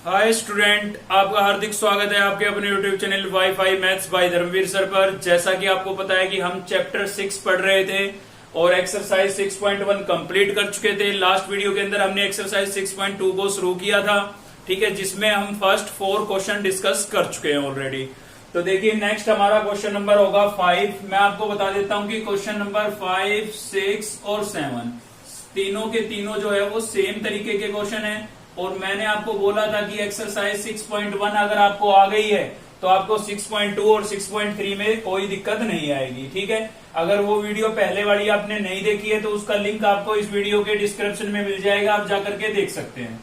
Hi student, आपका हार्दिक स्वागत है आपके अपने YouTube channel WiFi maths by Dharmveer sir पर। जैसा कि आपको पता है कि हम चैप्टर 6 पढ़ रहे थे और एक्सरसाइज 6.1 कंप्लीट कर चुके थे। लास्ट वीडियो के अंदर हमने एक्सरसाइज 6.2 को शुरू किया था, ठीक है, जिसमें हम फर्स्ट 4 क्वेश्चन डिस्कस कर चुके हैं ऑलरेडी। तो देखिए नेक्स्ट हमारा क्वेश्चन नंबर होगा 5। मैं आपको बता देता हूं कि क्वेश्चन नंबर 5, 6 और 7 तीनों के तीनों जो है वो सेम तरीके के क्वेश्चन है। और मैंने आपको बोला था कि एक्सरसाइज 6.1 अगर आपको आ गई है तो आपको 6.2 और 6.3 में कोई दिक्कत नहीं आएगी, ठीक है। अगर वो वीडियो पहले वाली आपने नहीं देखी है तो उसका लिंक आपको इस वीडियो के डिस्क्रिप्शन में मिल जाएगा, आप जाकर के देख सकते हैं।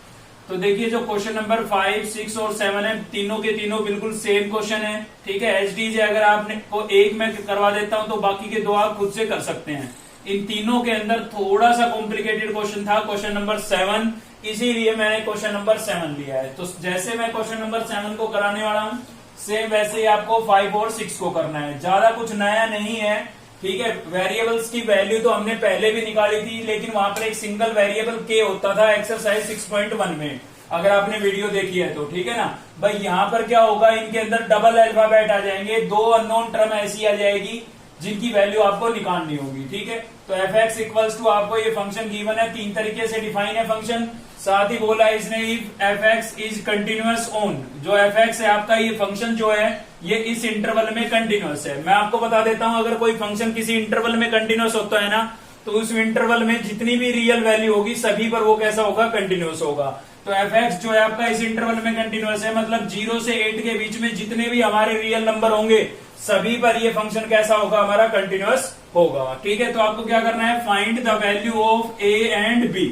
तो देखिए जो क्वेश्चन नंबर 5, 6 और 7 है, तीनों के तीनों बिल्कुल सेम क्वेश्चन है, ठीक है। एचडीजे अगर आपने को एक में करवा देता हूं तो बाकी के दो आप खुद से कर सकते हैं। इन तीनों के अंदर थोड़ा सा कॉम्प्लिकेटेड क्वेश्चन था क्वेश्चन नंबर 7, इसीलिए मैंने क्वेश्चन नंबर 7 लिया है। तो जैसे मैं क्वेश्चन नंबर 7 को कराने वाला हूं सेम वैसे ही आपको 5 और 6 को करना है। ज्यादा कुछ नया नहीं है, ठीक है। वेरिएबल्स की वैल्यू तो हमने पहले भी निकाली थी, लेकिन वहां पर एक सिंगल वेरिएबल के होता था एक्सरसाइज 6.1 में, अगर आपने वीडियो देखी है तो, ठीक है ना भाई। यहाँ पर क्या होगा, इनके अंदर डबल अल्फाबेट आ जाएंगे, 2 अननोन टर्म ऐसी आ जाएगी जिनकी वैल्यू आपको निकालनी होगी, ठीक है। तो एफ एक्स इक्वल्स टू आपको ये फंक्शन गिवन है, 3 तरीके से डिफाइन है फंक्शन। साथ ही बोला है इसने if F x is continuous on, जो एफ एक्स है आपका ये फंक्शन जो है ये इस इंटरवल में कंटिन्यूअस है। मैं आपको बता देता हूं अगर कोई फंक्शन किसी इंटरवल में कंटिन्यूअस होता है ना तो उस इंटरवल में जितनी भी रियल वैल्यू होगी सभी पर वो कैसा होगा, कंटिन्यूअस होगा। तो एफ एक्स जो है आपका इस इंटरवल में कंटिन्यूअस है, मतलब 0 से 8 के बीच में जितने भी हमारे रियल नंबर होंगे सभी पर ये फंक्शन कैसा होगा, हमारा कंटिन्यूअस होगा, ठीक है। तो आपको क्या करना है, find the value of A and B.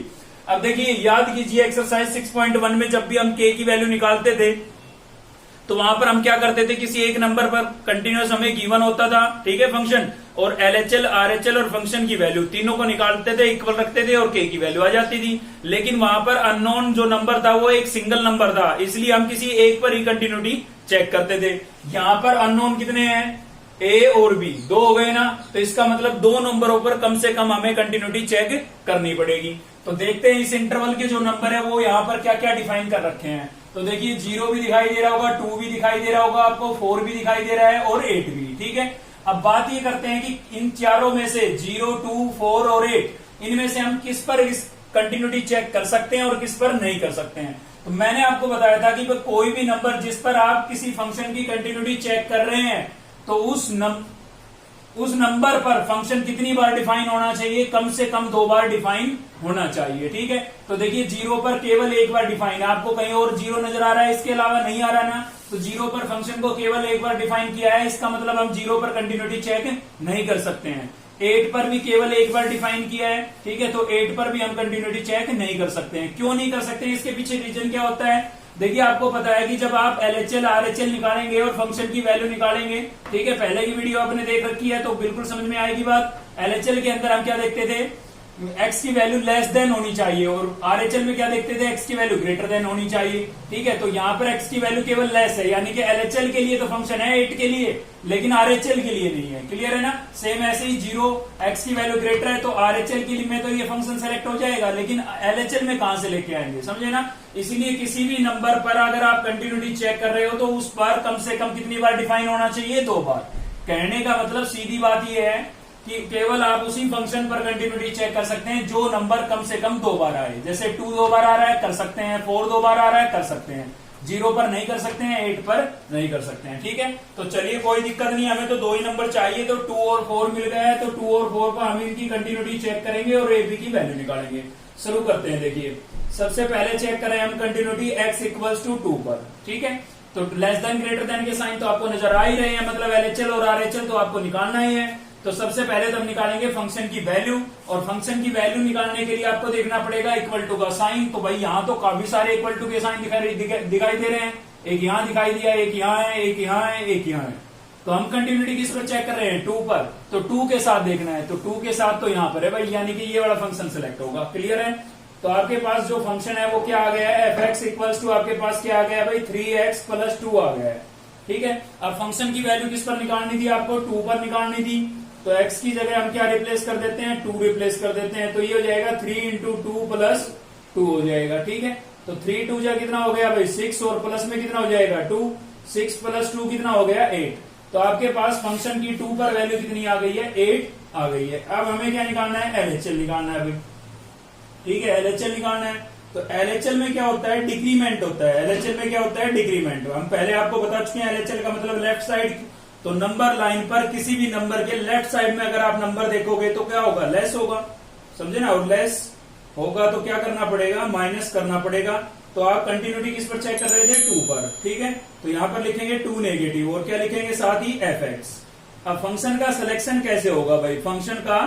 अब देखिए याद कीजिए एक्सरसाइज 6.1 में जब भी हम के की वैल्यू निकालते थे तो वहां पर हम क्या करते थे, किसी एक नंबर पर कंटिन्यूअस हमें गिवन होता था, ठीक है, फंक्शन, और एलएचएल, आरएचएल और फंक्शन की वैल्यू तीनों को निकालते थे, इक्वल रखते थे और के की वैल्यू आ जाती थी। लेकिन वहां पर अननोन जो नंबर था वो एक सिंगल नंबर था, इसलिए हम किसी एक पर ही कंटिन्यूटी चेक करते थे। यहां पर अननोन कितने हैं, ए और बी, 2 हो गए ना, तो इसका मतलब 2 नंबरों पर कम से कम हमें कंटिन्यूटी चेक करनी पड़ेगी। तो देखते हैं इस इंटरवल के जो नंबर है वो यहाँ पर क्या क्या डिफाइन कर रखे हैं। तो देखिए 0 भी दिखाई दे रहा होगा, 2 भी दिखाई दे रहा होगा आपको, 4 भी दिखाई दे रहा है और 8 भी, ठीक है। अब बात ये करते हैं कि इन चारों में से 0, 2, 4 और 8 इनमें से हम किस पर इस कंटिन्यूटी चेक कर सकते हैं और किस पर नहीं कर सकते हैं। तो मैंने आपको बताया था कि कोई भी नंबर जिस पर आप किसी फंक्शन की कंटिन्यूटी चेक कर रहे हैं तो उस नंबर पर फंक्शन कितनी बार डिफाइन होना चाहिए, कम से कम 2 बार डिफाइन होना चाहिए, ठीक है। तो देखिए 0 पर केवल एक बार डिफाइन है, आपको कहीं और 0 नजर आ रहा है, इसके अलावा नहीं आ रहा ना, तो 0 पर फंक्शन को केवल एक बार डिफाइन किया है, इसका मतलब हम 0 पर कंटिन्यूटी चेक नहीं कर सकते हैं। 8 पर भी केवल एक बार डिफाइन किया है, ठीक है, तो 8 पर भी हम कंटिन्यूटी चेक नहीं कर सकते हैं। क्यों नहीं कर सकते हैं, इसके पीछे रीजन क्या होता है। देखिए आपको पता है कि जब आप एलएचएल, आरएचएल निकालेंगे और फंक्शन की वैल्यू निकालेंगे, ठीक है, पहले की वीडियो आपने देख रखी है तो बिल्कुल समझ में आएगी बात। एलएचएल के अंदर हम क्या देखते थे, एक्स की वैल्यू लेस देन होनी चाहिए, और आरएचएल में क्या देखते थे, एक्स की वैल्यू ग्रेटर देन होनी चाहिए, ठीक है। तो यहाँ पर एक्स की वैल्यू केवल लेस है, यानी कि एलएचएल के लिए तो फंक्शन है 8 के लिए, लेकिन आरएचएल के लिए नहीं है। क्लियर है ना। सेम ऐसे ही 0 एक्स की वैल्यू ग्रेटर है तो आरएचएल के लिए में तो ये फंक्शन सेलेक्ट हो जाएगा, लेकिन एलएचएल में कहां से लेके आएंगे, समझे ना। इसीलिए किसी भी नंबर पर अगर आप कंटिन्यूटी चेक कर रहे हो तो उस पर कम से कम कितनी बार डिफाइन होना चाहिए, 2 बार। कहने का मतलब सीधी बात यह है कि केवल आप उसी फंक्शन पर कंटिन्यूटी चेक कर सकते हैं जो नंबर कम से कम 2 बार आए। जैसे 2 2 बार आ रहा है कर सकते हैं, 4 2 बार आ रहा है कर सकते हैं, 0 पर नहीं कर सकते हैं, 8 पर नहीं कर सकते हैं, ठीक है। तो चलिए कोई दिक्कत नहीं, हमें तो 2 ही नंबर चाहिए, तो 2 और 4 मिल गया है, तो 2 और 4 पर हम इनकी कंटिन्यूटी चेक करेंगे और ए बी की वैल्यू निकालेंगे। शुरू करते हैं। देखिए सबसे पहले चेक करें हम कंटिन्यूटी एक्स इक्वल्स टू 2 पर, ठीक है। तो लेस देन ग्रेटर देन के साइन तो आपको नजर आ ही रहे हैं, मतलब एलएचएल और आरएचएल तो आपको निकालना ही है। तो सबसे पहले तो हम निकालेंगे फंक्शन की वैल्यू, और फंक्शन की वैल्यू निकालने के लिए आपको देखना पड़ेगा इक्वल टू का साइन। तो भाई यहाँ तो काफी सारे इक्वल टू के साइन दिखाई दे रहे हैं, एक यहाँ दिखाई दिया, एक यहाँ है, एक यहाँ है, एक यहाँ है। तो हम कंटिन्यूटी किस पर चेक कर रहे हैं, 2 पर, तो 2 के साथ देखना है, तो 2 के साथ तो यहाँ पर है भाई, यानी कि ये वाला फंक्शन सिलेक्ट होगा। क्लियर है। तो आपके पास जो फंक्शन है वो क्या आ गया है, एफ एक्स इक्वल्स टू आपके पास क्या आ गया है भाई, 3x + 2 आ गया है, ठीक है। अब फंक्शन की वैल्यू किस पर निकालनी थी, आपको 2 पर निकालनी थी, तो x की जगह हम क्या रिप्लेस कर देते हैं, 2 रिप्लेस कर देते हैं, तो ये हो जाएगा 3 × 2 + 2 हो जाएगा, ठीक है। तो 3 2 जा कितना हो गया भाई 6 और प्लस में कितना हो जाएगा 2, 6 प्लस 2 कितना हो गया 8। तो आपके पास फंक्शन की 2 पर वैल्यू कितनी आ गई है 8 आ गई है। अब हमें क्या निकालना है एलएचएल निकालना है भाई, ठीक है एलएचएल निकालना है। तो एलएचएल में क्या होता है डिक्रीमेंट होता है, एलएचएल में क्या होता है डिक्रीमेंट। हम पहले आपको बता चुके हैं एलएचएल का मतलब लेफ्ट साइड। तो नंबर लाइन पर किसी भी नंबर के लेफ्ट साइड में अगर आप नंबर देखोगे तो क्या होगा लेस होगा, समझे ना। और लेस होगा तो क्या करना पड़ेगा माइनस करना पड़ेगा। तो आप कंटिन्यूटी किस पर चेक कर रहे थे 2 पर, ठीक है। तो यहां पर लिखेंगे 2 नेगेटिव और क्या लिखेंगे साथ ही एफ एक्स। अब फंक्शन का सिलेक्शन कैसे होगा भाई, फंक्शन का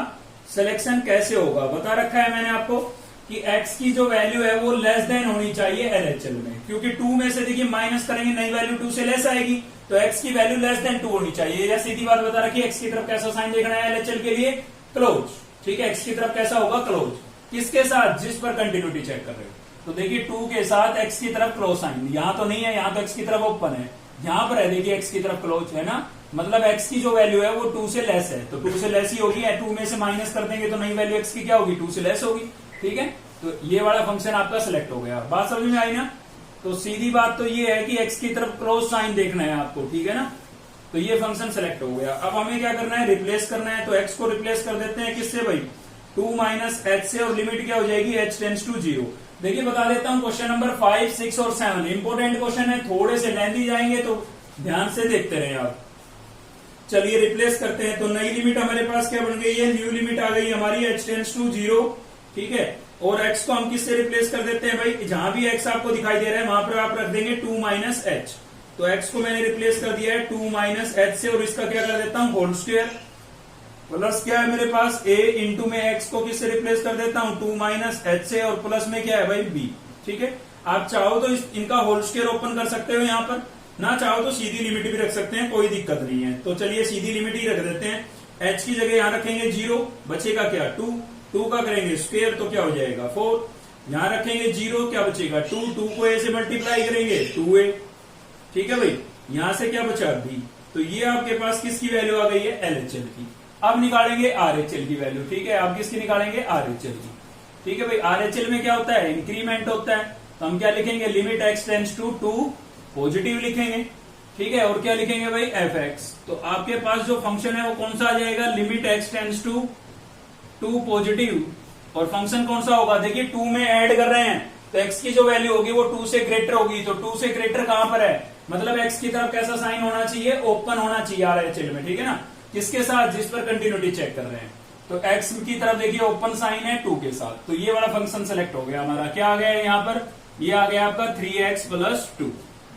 सिलेक्शन कैसे होगा बता रखा है मैंने आपको कि x की जो वैल्यू है वो लेस देन होनी चाहिए एलएचएल में, क्योंकि 2 में से देखिए माइनस करेंगे नई वैल्यू 2 से लेस आएगी। तो x की वैल्यू लेस देन 2 होनी चाहिए। या सीधी बात बता रखी है x की तरफ कैसा साइन देखना है एलएचएल के लिए क्लोज, ठीक है। x की तरफ कैसा होगा क्लोज, किसके साथ जिस पर कंटिन्यूटी चेक कर रहे हो। तो देखिए 2 के साथ x की तरफ क्लोज साइन, यहां तो नहीं है, यहां तो x की तरफ ओपन है, यहां पर है देखिए x की तरफ क्लोज है ना, मतलब x की जो वैल्यू है वो 2 से लेस है। तो 2 से लेस ही होगी, 2 में से माइनस कर देंगे तो नई वैल्यू x की क्या होगी 2 से लेस होगी, ठीक है। तो ये वाला फंक्शन आपका सिलेक्ट हो गया, बात समझ में आई ना। तो सीधी बात तो ये है कि x की तरफ क्लोज साइन देखना है आपको, ठीक है ना। तो ये फंक्शन सिलेक्ट हो गया। अब हमें क्या करना है रिप्लेस करना है। तो x को रिप्लेस कर देते हैं किससे भाई 2 माइनस एच से, और लिमिट क्या हो जाएगी h टेंड्स टू 0। देखिए बता देता हूं क्वेश्चन नंबर 5, 6 और 7 इंपोर्टेंट क्वेश्चन है, थोड़े से लेंथी जाएंगे तो ध्यान से देखते रहे आप। चलिए रिप्लेस करते हैं। तो नई लिमिट हमारे पास क्या बन गई है, न्यू लिमिट आ गई हमारी h टेंड्स टू 0, ठीक है। और x को हम किससे रिप्लेस कर देते हैं भाई, जहां भी x आपको दिखाई दे रहा है वहां पर आप रख देंगे 2 माइनस एच। तो x को मैंने रिप्लेस कर दिया है 2 माइनस एच से, और इसका क्या कर देता हूं होल स्क्वायर, प्लस क्या है मेरे पास a इंटू में x को किससे रिप्लेस कर देता हूं 2 माइनस एच से, और प्लस में क्या है भाई b, ठीक है। आप चाहो तो इनका होल स्क्वायर ओपन कर सकते हो यहाँ पर, ना चाहो तो सीधी लिमिट भी रख सकते हैं, कोई दिक्कत नहीं है। तो चलिए सीधी लिमिट ही रख देते हैं, h की जगह यहाँ रखेंगे 0, बचेगा क्या 2, 2 का करेंगे स्क्वायर तो क्या हो जाएगा 4, यहाँ रखेंगे 0 क्या बचेगा 2, 2 को a से मल्टीप्लाई करेंगे 2a, ठीक है भाई। यहां से क्या बचा b। तो ये आपके पास किसकी वैल्यू आ गई है एलएचएल की। अब निकालेंगे आरएचएल की वैल्यू, ठीक है। अब किसकी निकालेंगे आरएचएल की, ठीक है भाई। आरएचएल में क्या होता है इंक्रीमेंट होता है। तो हम क्या लिखेंगे limit x tends to 2 positive लिखेंगे, ठीक है। और क्या लिखेंगे भाई एफ एक्स। तो आपके पास जो फंक्शन है वो कौन सा आ जाएगा limit x tends to 2 positive, और फंक्शन कौन सा होगा देखिए 2 में ऐड कर रहे हैं तो x की जो वैल्यू होगी वो 2 से ग्रेटर होगी। तो 2 से ग्रेटर कहां पर है, मतलब x की तरफ कैसा साइन होना चाहिए ओपन होना चाहिए आरएचएल में, ठीक है ना। किसके साथ जिस पर कंटिन्यूटी चेक कर रहे हैं। तो x की तरफ देखिए ओपन साइन है 2 के साथ। तो ये वाला फंक्शन सेलेक्ट हो गया हमारा, क्या आ गया है यहाँ पर, ये आ गया आपका 3x प्लस 2,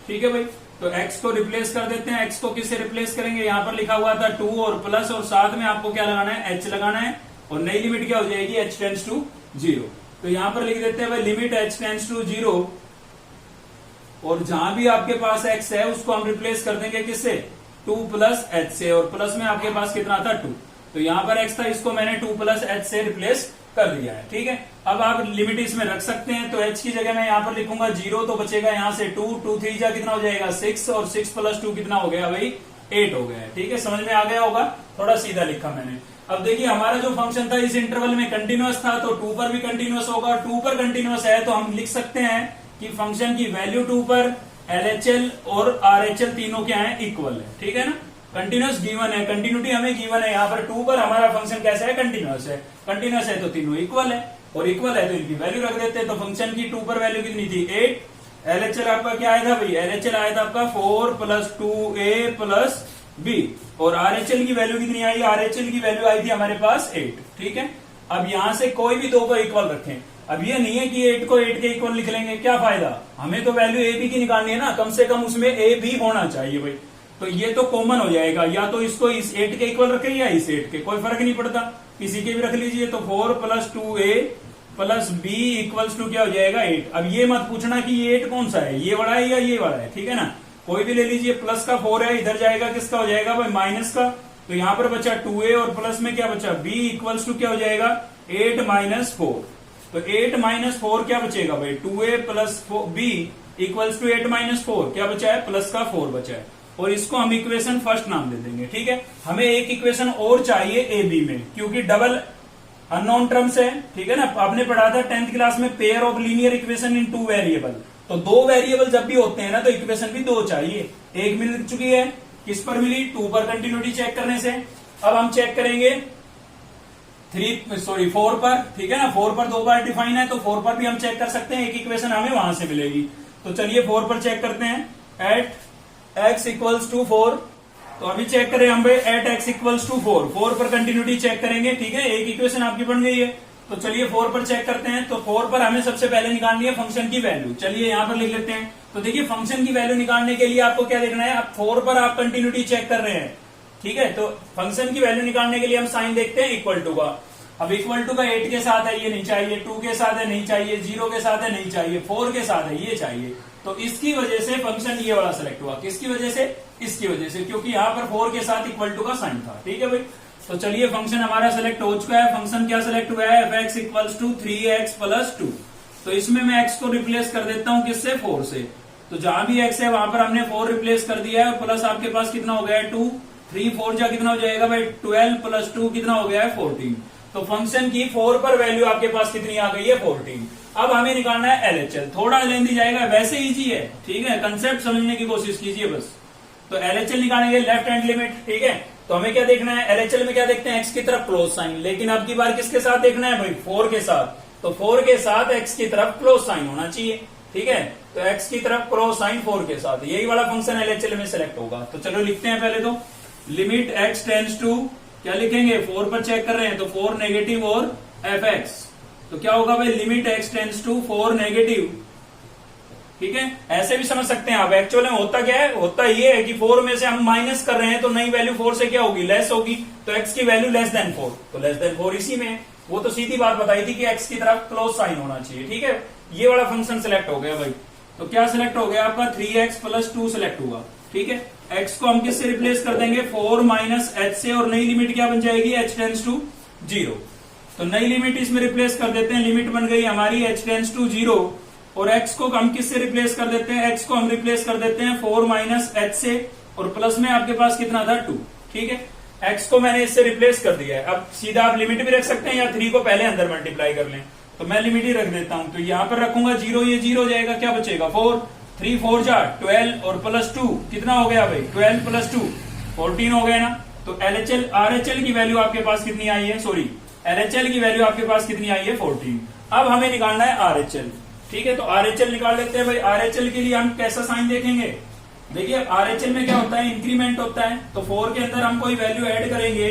ठीक है भाई। तो x को रिप्लेस कर देते हैं, x को किससे रिप्लेस करेंगे, यहाँ पर लिखा हुआ था 2 और प्लस, और साथ में आपको क्या लगाना है h लगाना है, और नई लिमिट क्या हो जाएगी h टेंड्स टू 0। तो यहां पर लिख देते हैं भाई लिमिट h टेंड्स टू 0, और जहां भी आपके पास x है उसको हम रिप्लेस कर देंगे किससे 2 प्लस एच से, और प्लस में आपके पास कितना था 2। तो यहां पर x था, इसको मैंने 2 प्लस एच से रिप्लेस कर दिया है, ठीक है। अब आप लिमिट इसमें रख सकते हैं। तो h की जगह मैं यहां पर लिखूंगा 0, तो बचेगा यहां से 2, 2 3 जा कितना हो जाएगा 6, और 6 प्लस 2 कितना हो गया भाई 8 हो गया है, ठीक है। समझ में आ गया होगा, थोड़ा सीधा लिखा मैंने। अब देखिए हमारा जो फंक्शन था इस इंटरवल में कंटिन्यूअस था, तो 2 पर भी कंटिन्यूअस होगा। 2 पर कंटिन्यूअस है तो हम लिख सकते हैं कि फंक्शन की वैल्यू 2 पर एलएचएल और आरएचएल तीनों क्या है इक्वल है, ठीक है ना। कंटिन्यूअस गिवन है, कंटिन्यूटी हमें गिवन है, यहाँ पर 2 पर हमारा फंक्शन कैसा है कंटिन्यूअस है, कंटिन्यूअस है तो तीनों इक्वल है, और इक्वल है तो इनकी वैल्यू रख देते हैं। तो फंक्शन की 2 पर वैल्यू कितनी थी 8, एलएचएल आपका क्या आया था भाई एलएचएल आया था आपका 4 प्लस 2a प्लस b, और आरएचएल की वैल्यू कितनी आई, आरएचएल की वैल्यू आई थी हमारे पास 8, ठीक है। अब यहां से कोई भी 2 को इक्वल रखें। अब ये नहीं है कि 8 को 8 के इक्वल लिख लेंगे, क्या फायदा, हमें तो वैल्यू ए बी की निकालनी है ना, कम से कम उसमें ए बी होना चाहिए भाई। तो ये तो कॉमन हो जाएगा, या तो इसको इस 8 के इक्वल रखें या इस 8 के, कोई फर्क नहीं पड़ता, किसी के भी रख लीजिए। तो 4 plus 2a plus b equals to क्या हो जाएगा 8। अब ये मत पूछना कि ये 8 कौन सा है, ये वाला है या ये वाला है, ठीक है ना। कोई भी ले लीजिए, प्लस का 4 है, इधर जाएगा किसका हो जाएगा भाई माइनस का। तो यहां पर बचा 2a, और प्लस में क्या बचा b इक्वल्स टू क्या हो जाएगा 8 माइनस 4। तो 8 माइनस 4 क्या बचेगा भाई 2a plus b equals to 8 minus 4, क्या बचा है प्लस का 4 बचा है, और इसको हम इक्वेशन फर्स्ट नाम दे देंगे, ठीक है। हमें एक इक्वेशन और चाहिए ए बी में, क्योंकि डबल अननोन टर्म्स है, ठीक है ना। आपने पढ़ा था 10th क्लास में pair of linear equation in two variable. तो दो वेरिएबल जब भी होते हैं ना तो इक्वेशन भी दो चाहिए। एक मिल चुकी है, किस पर मिली? 2 पर कंटिन्यूटी चेक करने से। अब हम चेक करेंगे 4 पर, ठीक है ना। 4 पर 2 बार डिफाइन है, तो 4 पर भी हम चेक कर सकते हैं, एक इक्वेशन हमें वहां से मिलेगी। तो चलिए 4 पर चेक करते हैं। एट x इक्वल्स टू 4, तो अभी चेक करें हम भाई एट x इक्वल्स टू 4। 4 पर कंटिन्यूटी चेक करेंगे, ठीक है, एक इक्वेशन आपकी बन गई है। तो चलिए 4 पर चेक करते हैं। तो 4 पर हमें सबसे पहले निकालनी है फंक्शन की वैल्यू। चलिए यहां पर लिख लेते हैं। तो देखिए फंक्शन की वैल्यू निकालने के लिए आपको क्या देखना है? अब 4 पर आप कंटिन्यूटी चेक कर रहे हैं, ठीक है। तो फंक्शन की वैल्यू निकालने के लिए हम साइन देखते हैं इक्वल टू का। अब इक्वल टू का 8 के साथ है, ये नहीं चाहिए। 2 के साथ है, नहीं चाहिए। 0 के साथ है, नहीं चाहिए। 4 के साथ है, ये चाहिए। तो इसकी वजह से फंक्शन ये वाला सेलेक्ट हुआ। किसकी वजह से? इसकी वजह से, क्योंकि यहाँ पर 4 के साथ इक्वल टू का साइन था, ठीक है भाई। तो चलिए फंक्शन हमारा सेलेक्ट हो चुका है। फंक्शन क्या सेलेक्ट हुआ है? f(x) equals to 3x plus 2। तो इसमें मैं x को रिप्लेस कर देता हूं, किससे? 4 से। तो जहां भी x है वहां पर हमने 4 रिप्लेस कर दिया है, प्लस आपके पास कितना हो गया है? 2। 3 4 जा कितना हो जाएगा भाई? 12 प्लस 2 कितना हो गया है? 14। तो फंक्शन की 4 पर वैल्यू आपके पास कितनी आ गई है? 14। अब हमें निकालना है LHL। थोड़ा लेंदी जाएगा, वैसे इजी है, ठीक है। कंसेप्ट समझने की कोशिश कीजिए बस। तो LHL निकालेंगे, लेफ्ट हैंड लिमिट, ठीक है। तो हमें क्या देखना है? LHL में क्या देखते हैं? x की तरफ क्लोज साइन। लेकिन अब की बार किसके साथ देखना है भाई? 4 के साथ। तो 4 के साथ x की तरफ क्लोज साइन होना चाहिए, ठीक है। तो x की तरफ क्लोज साइन 4 के साथ, यही वाला फंक्शन LHL में सेलेक्ट होगा। तो चलो लिखते हैं पहले तो लिमिट x टेंड्स टू, क्या लिखेंगे? 4 पर चेक कर रहे हैं तो 4 नेगेटिव और fx। तो क्या होगा भाई? Limit x tends to 4 negative, ठीक है। ऐसे भी समझ सकते हैं आप। एक्चुअल में होता क्या है? होता ये है कि 4 में से हम माइनस कर रहे हैं तो नई वैल्यू 4 से क्या होगी? लेस होगी। तो x की वैल्यू लेस देन 4, तो लेस देन 4 इसी में। वो तो सीधी बात बताई थी कि x की तरफ क्लोज साइन होना चाहिए, ठीक है। ये वाला फंक्शन सिलेक्ट हो गया भाई। तो क्या सिलेक्ट हो गया आपका? 3x प्लस 2 सिलेक्ट हुआ, ठीक है। x को हम किससे रिप्लेस कर देंगे? 4 माइनस h से, और नई लिमिट क्या बन जाएगी? h tends to 0। तो नई लिमिट इसमें रिप्लेस कर देते हैं। लिमिट बन गई हमारी h टेंड्स टू 0, और x को हम किससे रिप्लेस कर देते हैं? x को हम रिप्लेस कर देते हैं 4 माइनस h से, और प्लस में आपके पास कितना था? 2, ठीक है। x को मैंने इससे रिप्लेस कर दिया है। अब सीधा आप लिमिट भी रख सकते हैं या 3 को पहले अंदर मल्टीप्लाई कर लें। तो मैं लिमिट ही रख देता हूं। तो यहां पर रखूंगा 0, ये 0 हो जाएगा, क्या बचेगा? 4। 3 4 जा 12, और प्लस 2 कितना हो गया भाई? 12 प्लस 2 14 हो गया ना। तो RHL की वैल्यू आपके पास कितनी आई है? सॉरी, LHL की वैल्यू आपके पास कितनी आई है? 14। अब हमें निकालना है RHL, ठीक है। तो RHL निकाल लेते हैं भाई। RHL के लिए हम कैसा साइन देखेंगे? देखिए RHL में क्या होता है? इंक्रीमेंट होता है। तो 4 के अंदर हम कोई वैल्यू ऐड करेंगे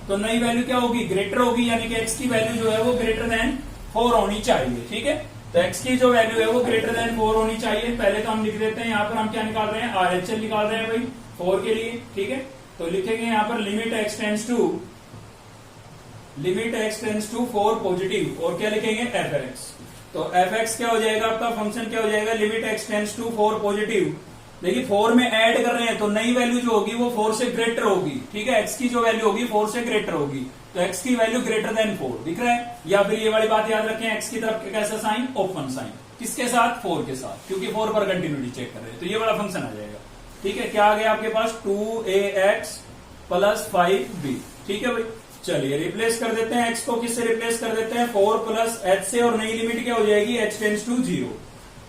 तो नई वैल्यू क्या होगी? ग्रेटर होगी, यानी कि x की वैल्यू जो है वो ग्रेटर देन 4 होनी चाहिए, ठीक है। तो x की जो वैल्यू है वो ग्रेटर देन 4 होनी चाहिए। पहले तो हम लिख देते हैं, यहाँ पर हम क्या निकाल रहे हैं? RHL निकाल रहे हैं भाई 4 के लिए, ठीक है। तो लिखेंगे यहाँ पर limit x tends to 4 positive, और क्या लिखेंगे? fx। तो fx क्या हो जाएगा आपका? फंक्शन क्या हो जाएगा? Limit x tends to 4 positive. देखिए 4 में ऐड कर रहे हैं तो नई वैल्यू जो होगी वो 4 से ग्रेटर होगी, ठीक है। x की जो वैल्यू होगी 4 से ग्रेटर होगी। तो x की वैल्यू ग्रेटर देन 4 दिख रहा है। या फिर ये वाली बात याद रखें, x की तरफ कैसा साइन? Open sign. किसके साथ? 4 के साथ, क्योंकि 4 पर कंटिन्यूटी चेक कर रहे हैं। तो ये वाला फंक्शन आ जाएगा, ठीक है। क्या आ गया आपके पास? 2ax प्लस 5b, ठीक है भाई। चलिए रिप्लेस कर देते हैं। x को किससे रिप्लेस कर देते हैं? 4 प्लस h से, और नई लिमिट क्या हो जाएगी? h tends to 0।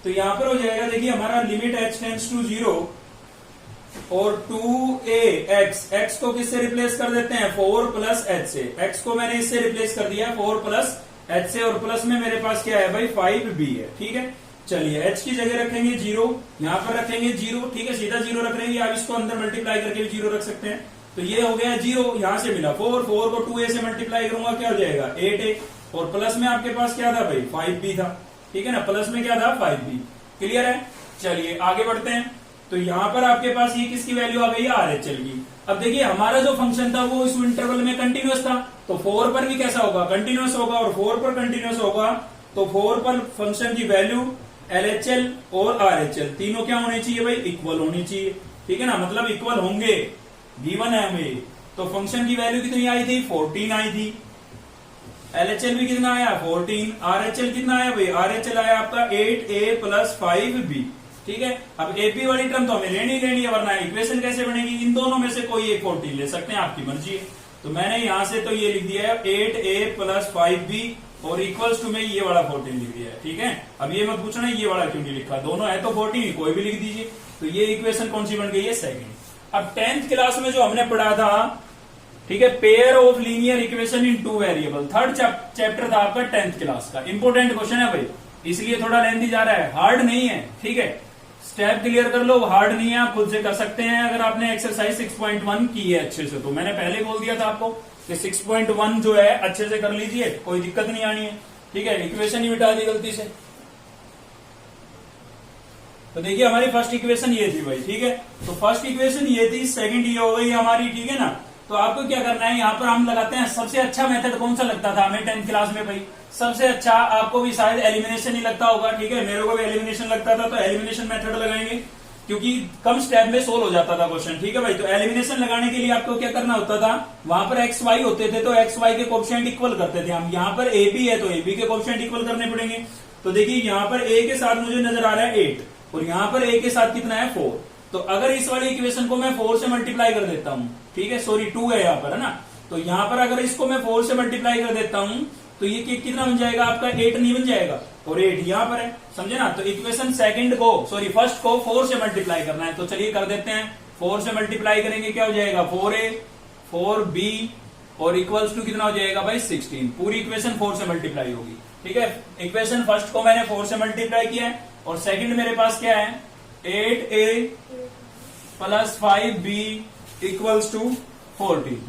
तो यहां पर हो जाएगा, देखिए हमारा लिमिट h टेंड्स टू 0 और 2ax, x को किससे रिप्लेस कर देते हैं? 4 प्लस h से। x को मैंने इससे रिप्लेस कर दिया 4 प्लस h से, और प्लस में मेरे पास क्या है भाई? 5b है, ठीक है। चलिए h की जगह रखेंगे 0, यहां पर रखेंगे 0, ठीक है। सीधा 0 रख रहे हैं, आप इसको अंदर मल्टीप्लाई करके भी 0 रख सकते हैं। तो ये हो गया 0, यहां से मिला 4 को 2a से मल्टीप्लाई करूंगा, क्या हो जाएगा? 8a, और प्लस में आपके पास क्या था भाई? 5b था, ठीक है ना। प्लस में क्या था? 5b। क्लियर है? चलिए आगे बढ़ते हैं। तो यहां पर आपके पास ये किसकी वैल्यू आ गई? RHL की। अब देखिए हमारा जो फंक्शन था वो इस इंटरवल में कंटिन्यूअस था, तो 4 पर भी कैसा होगा? कंटिन्यूअस होगा। और 4 पर कंटिन्यूअस होगा तो 4 पर फंक्शन की वैल्यू LHL और RHL तीनों क्या होने चाहिए भाई? इक्वल होनी चाहिए, ठीक है ना। मतलब इक्वल होंगे, गिवन है हमें। तो फंक्शन की वैल्यू कितनी आई थी? 14 आई थी। LHL भी कितना आया? 14। RHL कितना आया भाई? RHL आया आपका 8a प्लस 5b, ठीक है। अब AP वाली टर्म तो हमें लेनी है, वरना इक्वेशन कैसे बनेगी? इन दोनों में से कोई एक 14 ले सकते हैं, आपकी मर्जी है। तो मैंने यहां से तो ये लिख दिया है 8a प्लस 5b और इक्वल्स टू में ये वाला 14 लिख दिया है। ठीक है, अब ये मत पूछना ये वाला क्यों नहीं लिखा, दोनों है तो 14, कोई भी लिख दीजिए। तो ये इक्वेशन कौन सी बन गई है, सेकंड। अब 10th क्लास में जो हमने पढ़ा था, ठीक है, pair of linear equation in 2 variable, third chapter था आपका 10th क्लास का। इंपोर्टेंट क्वेश्चन है भाई, इसलिए थोड़ा लेंथी जा रहा है, हार्ड नहीं है। ठीक है, स्टेप क्लियर कर लो, हार्ड नहीं है, आप खुद से कर सकते हैं अगर आपने एक्सरसाइज 6.1 की है अच्छे से। तो मैंने पहले बोल दिया था आपको कि 6.1 जो है अच्छे से कर लीजिए, कोई दिक्कत नहीं आनी है। ठीक है, इक्वेशन ही मिटा दी गलती से। तो देखिए हमारी फर्स्ट इक्वेशन ये थी भाई। ठीक है, तो फर्स्ट इक्वेशन ये थी, सेकंड ये हो गई हमारी। ठीक है ना, तो आपको क्या करना है, यहाँ पर हम लगाते हैं सबसे अच्छा मेथड कौन सा लगता था हमें 10th क्लास में भाई, सबसे अच्छा आपको भी शायद एलिमिनेशन ही लगता होगा। ठीक है, मेरे को भी एलिमिनेशन लगता था, तो एलिमिनेशन मेथड लगाएंगे क्योंकि कम स्टेप में सोल्व हो जाता था क्वेश्चन। ठीक है भाई, तो एलिमिनेशन लगाने के लिए आपको क्या करना होता था, वहां पर एक्स वाई होते थे तो एक्स वाई के कोएफिशिएंट इक्वल करते थे हम। यहाँ पर ए बी है तो ए बी के कोएफिशिएंट इक्वल करने पड़ेंगे। तो देखिए यहाँ पर ए के साथ मुझे नजर आ रहा है 8 और यहाँ पर ए के साथ कितना है 4। तो अगर इस वाली इक्वेशन को मैं 4 से मल्टीप्लाई कर देता हूं, ठीक है, सॉरी 2 है यहाँ पर, है ना, तो यहाँ पर अगर इसको मैं 4 से मल्टीप्लाई कर देता हूं तो ये कितना बन जाएगा आपका, 8 नहीं बन जाएगा, और 8 यहाँ पर है, समझे ना। तो इक्वेशन सेकंड को, सॉरी फर्स्ट को 4 से मल्टीप्लाई करना है, तो चलिए कर देते हैं। 4 से मल्टीप्लाई करेंगे क्या हो जाएगा, 4a 4b और इक्वल्स टू कितना हो जाएगा भाई 16। पूरी इक्वेशन 4 से मल्टीप्लाई होगी। ठीक है, इक्वेशन फर्स्ट को मैंने 4 से मल्टीप्लाई किया है और सेकंड मेरे पास क्या है, 8a plus 5b equals to 14।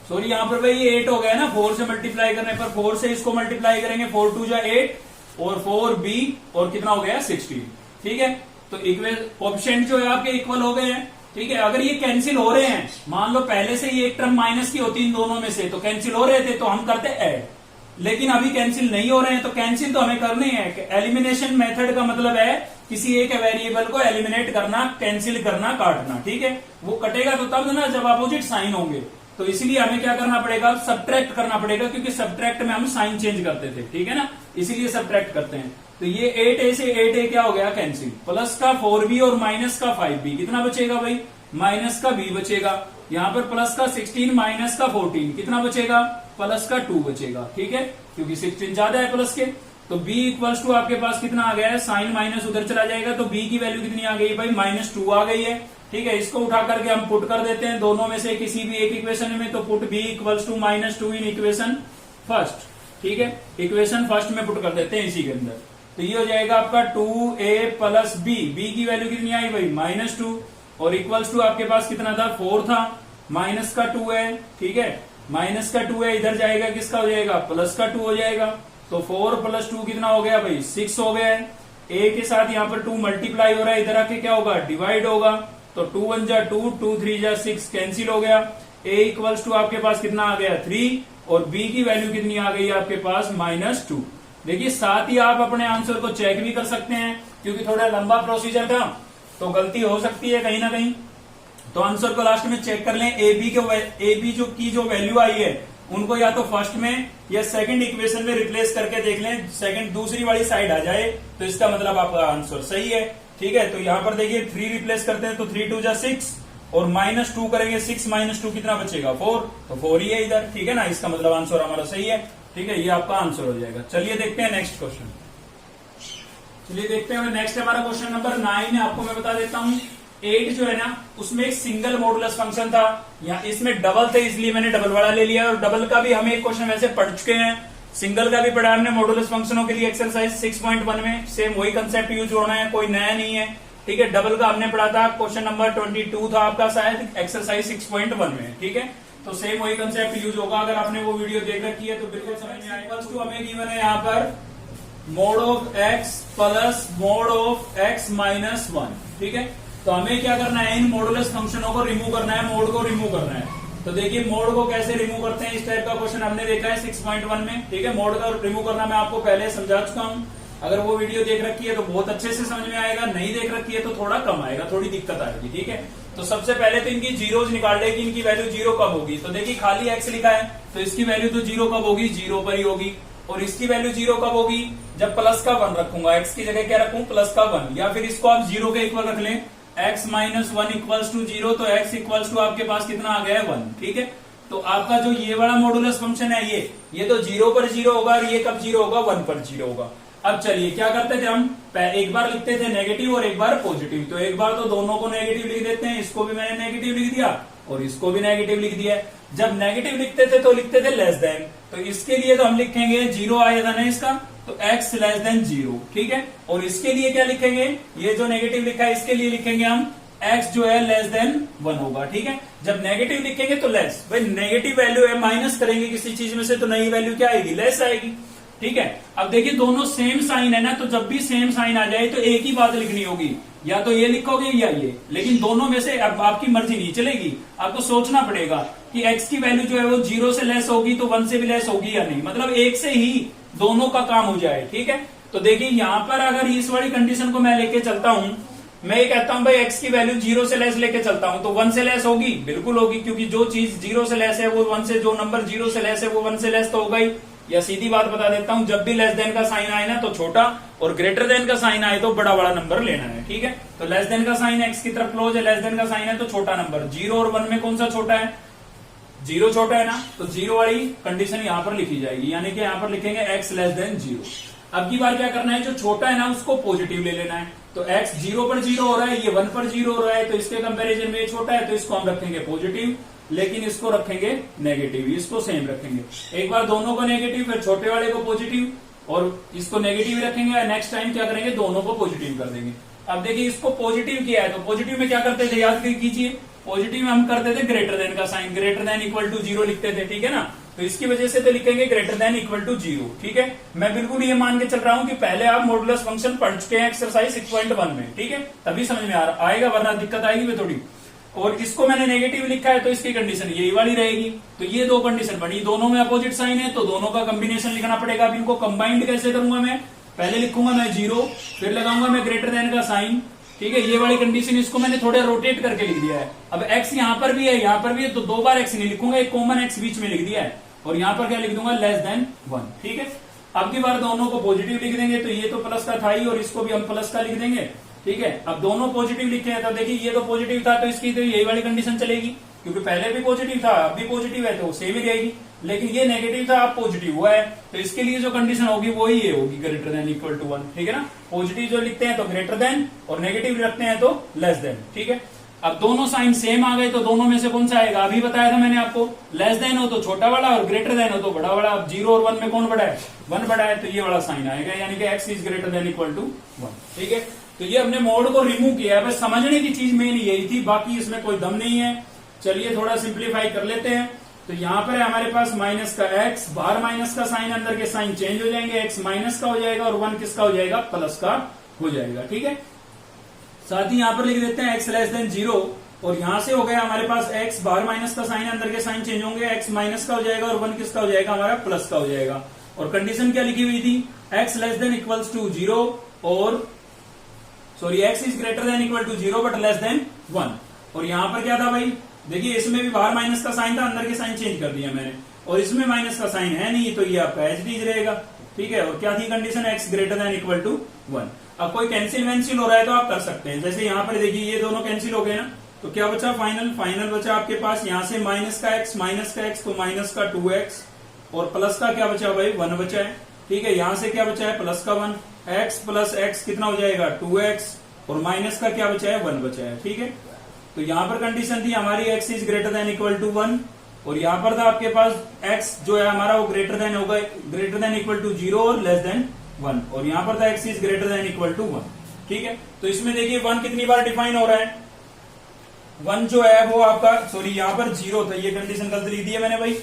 Sorry यहाँ पर भाई ये 8 हो गया ना, 4 से मल्टीप्लाई करने पर, 4 से इसको मल्टीप्लाई करेंगे, 4 2 जा 8 और 4b और कितना हो गया 16। ठीक है, तो कोएफिशिएंट जो है आपके इक्वल हो गए हैं। ठीक है, अगर ये कैंसिल हो रहे हैं, मान लो पहले से ये एक टर्म माइनस की होती इन दोनों में से, तो कैंसिल हो रहे थे तो हम करते ऐड, लेकिन अभी कैंसिल नहीं हो रहे हैं तो कैंसिल तो हमें करने हैं। एलिमिनेशन मेथड का मतलब है किसी एक वेरिएबल को एलिमिनेट करना, कैंसिल करना, काटना। ठीक है, वो कटेगा तो तब ना जब अपोजिट साइन होंगे, तो इसलिए हमें क्या करना पड़ेगा, सब्ट्रैक्ट करना पड़ेगा, क्योंकि सब्ट्रैक्ट में हम साइन चेंज करते थे। ठीक है ना, इसीलिए सब्ट्रैक्ट करते हैं। तो ये 8a से 8a क्या हो गया कैंसिल, प्लस का 4b और माइनस का 5b, कितना बचेगा भाई, माइनस का b बचेगा। यहाँ पर प्लस का 16 माइनस का 14, कितना बचेगा, प्लस का 2 बचेगा। ठीक है, क्योंकि 16 ज्यादा है प्लस के, तो b इक्वल्स टू आपके पास कितना आ गया है, साइन माइनस उधर चला जाएगा, तो b की वैल्यू कितनी आ गई भाई, -2 आ गई है। ठीक है, इसको उठा करके हम पुट कर देते हैं दोनों में से किसी भी एक इक्वेशन में, तो put b equals to -2 in equation first. ठीक है, इक्वेशन फर्स्ट में पुट कर देते हैं इसी के अंदर, तो ये हो जाएगा आपका 2a प्लस b, b की वैल्यू कितनी आई भाई -2 और इक्वल्स टू आपके पास कितना था, 4 था, माइनस का 2 है। ठीक है, माइनस का 2 है, इधर जाएगा किसका हो जाएगा, प्लस का 2 हो जाएगा, तो 4 + 2 कितना हो गया भाई 6 हो गया है। a के साथ यहाँ पर 2 मल्टीप्लाई हो रहा है, इधर आके क्या होगा, डिवाइड होगा, तो 2 1 जा 2, 2 3 जा 6 कैंसिल हो गया। a इक्वल्स टू आपके पास कितना आ गया 3 और b की वैल्यू कितनी आ गई आपके पास -2। देखिए साथ ही आप अपने आंसर को चेक भी कर सकते हैं, क्योंकि थोड़ा लंबा प्रोसीजर था तो गलती हो सकती है कहीं ना कहीं, तो आंसर को लास्ट में चेक कर लें। ए बी जो वैल्यू आई है उनको या तो फर्स्ट में या सेकंड इक्वेशन में रिप्लेस करके देख लें, सेकंड दूसरी वाली साइड आ जाए तो इसका मतलब आपका आंसर सही है। ठीक है, तो यहाँ पर देखिए 3 रिप्लेस करते हैं तो 3 2 जा 6 और -2 करेंगे, 6 - 2 कितना बचेगा 4, तो 4 ही है इधर। ठीक है ना, इसका मतलब आंसर हमारा सही है। ठीक है, ये आपका आंसर हो जाएगा। चलिए देखते हैं नेक्स्ट क्वेश्चन। चलिए देखते हैं, नेक्स्ट हमारा क्वेश्चन नंबर 9 है। आपको मैं बता देता हूँ 8 जो है ना उसमें एक सिंगल मॉडुलस फंक्शन था, या इसमें डबल थे इसलिए मैंने डबल वाला ले लिया, और डबल का भी हम एक क्वेश्चन वैसे पढ़ चुके हैं, सिंगल का भी पढ़ा हमने मॉडुलस फंक्शनों के लिए एक्सरसाइज 6.1 में, सेम वही कंसेप्ट यूज होना है, कोई नया नहीं है। ठीक है, डबल का हमने पढ़ा था, क्वेश्चन नंबर 22 था आपका शायद एक्सरसाइज 6.1 में। ठीक है, तो सेम वही कंसेप्ट यूज होगा, अगर आपने वो वीडियो देख रखी है तो बिल्कुल समझ में आएगा। हमें गिवन है यहाँ पर mode of x plus mode of x - 1। ठीक है, तो हमें क्या करना है, इन मॉडुलस फंक्शनों को रिमूव करना है, मोड को रिमूव करना है। तो देखिए मोड को कैसे रिमूव करते हैं, इस टाइप का क्वेश्चन हमने देखा है 6.1 में। ठीक है, मोड का रिमूव करना मैं आपको पहले समझा चुका हूं, अगर वो वीडियो देख रखी है तो बहुत अच्छे से समझ में आएगा, नहीं देख रखी है तो थोड़ा कम आएगा, थोड़ी दिक्कत आएगी। ठीक है, तो सबसे पहले तो इनकी जीरोज निकाल लेगी, इनकी वैल्यू 0 कब होगी, तो देखिए खाली x लिखा है तो इसकी वैल्यू तो 0 कब होगी, 0 पर ही होगी, और इसकी वैल्यू 0 कब होगी, जब प्लस का 1 रखूंगा, x की जगह क्या रखूं, प्लस का 1, या फिर इसको आप 0 के इक्वल रख लें, x minus one equals to 0, तो x इक्वल्स टू आपके पास कितना आ गया है 1, ठीक है। तो आपका जो ये वाला मॉडुलस फंक्शन है ये तो 0 पर 0 होगा और ये कब 0 होगा, 1 पर 0 होगा। अब चलिए क्या करते थे हम, एक बार लिखते थे नेगेटिव और एक बार पॉजिटिव, तो एक बार तो दोनों को नेगेटिव लिख देते हैं, इसको भी मैंने नेगेटिव लिख दिया और इसको भी नेगेटिव लिख दिया। जब नेगेटिव लिखते थे तो लिखते थे लेस देन, तो इसके लिए तो हम लिखेंगे 0 आया था ना इसका, तो x लेस देन 0, ठीक है। और इसके लिए क्या लिखेंगे, ये जो नेगेटिव लिखा है इसके लिए लिखेंगे हम x जो है लेस देन 1 होगा, ठीक है। जब नेगेटिव लिखेंगे तो लेस, भाई नेगेटिव वैल्यू है, माइनस करेंगे किसी चीज में से तो नई वैल्यू क्या आएगी, लेस आएगी, ठीक है। अब देखिए दोनों सेम साइन है ना, तो जब भी सेम साइन आ जाए तो एक ही बात लिखनी होगी, या तो ये लिखोगे या ये, लेकिन दोनों में से अब आपकी मर्जी नहीं चलेगी, आपको सोचना पड़ेगा कि x की वैल्यू जो है वो 0 से लेस होगी तो 1 से भी लेस होगी या नहीं, मतलब एक से ही दोनों का काम हो जाए, ठीक है। तो देखिए यहां पर अगर इस वाली कंडीशन को मैं लेके चलता हूं, मैं ये कहता हूं भाई x की वैल्यू 0 से लेस लेके चलता हूं, तो 1 से लेस होगी, बिल्कुल होगी, क्योंकि जो चीज 0 से लेस है वो 1 से, जो नंबर 0 से लेस है वो 1 से लेस तो होगा ही। या सीधी बात बता देता हूं, जब भी लेस देन का साइन आए ना तो छोटा, और ग्रेटर देन का साइन आए तो बड़ा बड़ा नंबर लेना है, ठीक है। तो लेस देन का साइन x की तरफ क्लोज है, लेस देन का साइन है तो छोटा नंबर, 0 और 1 में कौन सा छोटा है, 0 छोटा है ना, तो 0 वाली कंडीशन यहां पर लिखी जाएगी, यानी कि यहां पर लिखेंगे x लेस देन 0। अब की बार क्या करना है, जो छोटा है ना उसको पॉजिटिव ले लेना है, तो x 0 पर 0 हो रहा है, ये 1 पर 0 हो रहा है, तो इसके कंपैरिजन में ये छोटा है, तो इसको हम रखेंगे पॉजिटिव, लेकिन इसको रखेंगे नेगेटिव, इसको सेम रखेंगे। एक बार दोनों को नेगेटिव, फिर छोटे वाले को पॉजिटिव, और इसको नेगेटिव रखेंगे, नेक्स्ट टाइम क्या करेंगे, दोनों को पॉजिटिव कर देंगे। अब देखिए इसको पॉजिटिव किया है, तो पॉजिटिव में क्या करते थे, याद कीजिए, पॉजिटिव में हम करते थे ग्रेटर देन का sign, greater than equal to 0 लिखते थे, ठीक है ना। तो इसकी वजह से तो लिखेंगे ग्रेटर देन इक्वल टू 0, ठीक है। मैं बिल्कुल ये मान के चल रहा हूं कि पहले आप मॉडुलस फंक्शन पढ़ चुके हैं एक्सरसाइज 6.1 में, ठीक है, तभी समझ में आएगा, वरना दिक्कत आएगी भी थोड़ी। और इसको मैंने नेगेटिव लिखा है तो इसकी कंडीशन यही वाली रहेगी। तो ये दो कंडीशन बनी, दोनों में अपोजिट साइन है तो दोनों का कॉम्बिनेशन लिखना पड़ेगा। अब इनको कंबाइंड कैसे करूंगा मैं, पहले लिखूंगा मैं 0, फिर लगाऊंगा मैं ग्रेटर देन का साइन, ठीक है। ये वाली कंडीशन इसको मैंने थोड़ा रोटेट करके लिख दिया है। अब x यहां पर भी है, यहां पर भी है, तो 2 बार x नहीं लिखूंगा, एक कॉमन x बीच में लिख दिया है, और यहां पर क्या लिख दूंगा, लेस देन 1, ठीक है। अब की बार दोनों को पॉजिटिव लिख देंगे, तो ये तो प्लस का था ही, और इसको भी हम प्लस का लिख देंगे, ठीक है। अब दोनों पॉजिटिव लिखे हैं, तो देखिए ये तो पॉजिटिव था, तो इसकी तो यही वाली कंडीशन चलेगी, क्योंकि पहले भी पॉजिटिव था, अब भी पॉजिटिव है, तो सेम ही रहेगी। लेकिन ये नेगेटिव था, अब पॉजिटिव हुआ है, तो इसके लिए जो कंडीशन होगी वो ही होगी, ग्रेटर देन इक्वल टू 1, ठीक है ना। पॉजिटिव जो लिखते हैं तो ग्रेटर देन, और नेगेटिव रखते हैं तो लेस देन, ठीक है। अब दोनों साइन सेम आ गए, तो दोनों में से कौन सा आएगा, अभी बताया था मैंने आपको, लेस देन हो तो छोटा वाला और ग्रेटर देन हो तो बड़ा वाला। अब 0 और 1 में कौन बड़ा है, 1 बड़ा है, तो ये वाला साइन आएगा, यानी कि x is greater than equal to 1, ठीक है। तो ये हमने मोड को रिमूव किया है, बस समझने की चीज मेन यही थी, बाकी इसमें कोई दम नहीं है। चलिए थोड़ा सिंप्लीफाई कर लेते हैं। तो यहाँ पर है हमारे पास माइनस का x, बाहर माइनस का साइन, अंदर के साइन चेंज हो जाएंगे, x माइनस का हो जाएगा और 1 किसका हो जाएगा, प्लस का हो जाएगा, ठीक है। साथ ही यहाँ पर लिख देते हैं x लेस देन 0, और यहां से हो गया हमारे पास x, बाहर माइनस का साइन, अंदर के साइन चेंज होंगे, x माइनस का हो जाएगा और 1 किसका हो जाएगा, हमारा प्लस का हो जाएगा। और कंडीशन क्या लिखी हुई थी, x less than equals to 0, और sorry x is greater than equal to 0 but less than 1। और यहां पर क्या था भाई, देखिए इसमें भी बाहर माइनस का साइन था, अंदर के साइन चेंज कर दिया मैंने, और इसमें माइनस का साइन है नहीं, तो ये आपका एच डीज रहेगा, ठीक है। और क्या थी condition, x greater than equal to 1। अब कोई कैंसिल वैंसिल हो रहा है तो आप कर सकते हैं, जैसे यहाँ पर देखिए ये दोनों कैंसिल हो गए ना, तो क्या बचा, फाइनल बचा आपके पास यहाँ से माइनस का x, तो माइनस का 2x, और प्लस का क्या बचा भाई, 1 बचा है, ठीक है। यहां से क्या बचा है, प्लस का 1, x प्लस x कितना हो जाएगा, 2x, और माइनस का क्या बचा है, 1 बचा है, ठीक है। तो यहां पर कंडीशन थी हमारी x is greater than equal to 1, और यहां पर था आपके पास x जो है हमारा वो ग्रेटर देन होगा, ग्रेटर देन इक्वल टू 0 और लेस देन 1, और यहां पर था x is greater than equal to 1, ठीक है। तो इसमें देखिए 1 कितनी बार डिफाइन हो रहा है, 1 जो है वो आपका, सॉरी यहाँ पर 0 था, ये कंडीशन गलत लिख दी है मैंने भाई,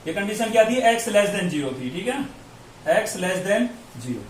ये कंडीशन क्या थी, x लेस देन 0 थी, ठीक है ना, x लेस देन 0।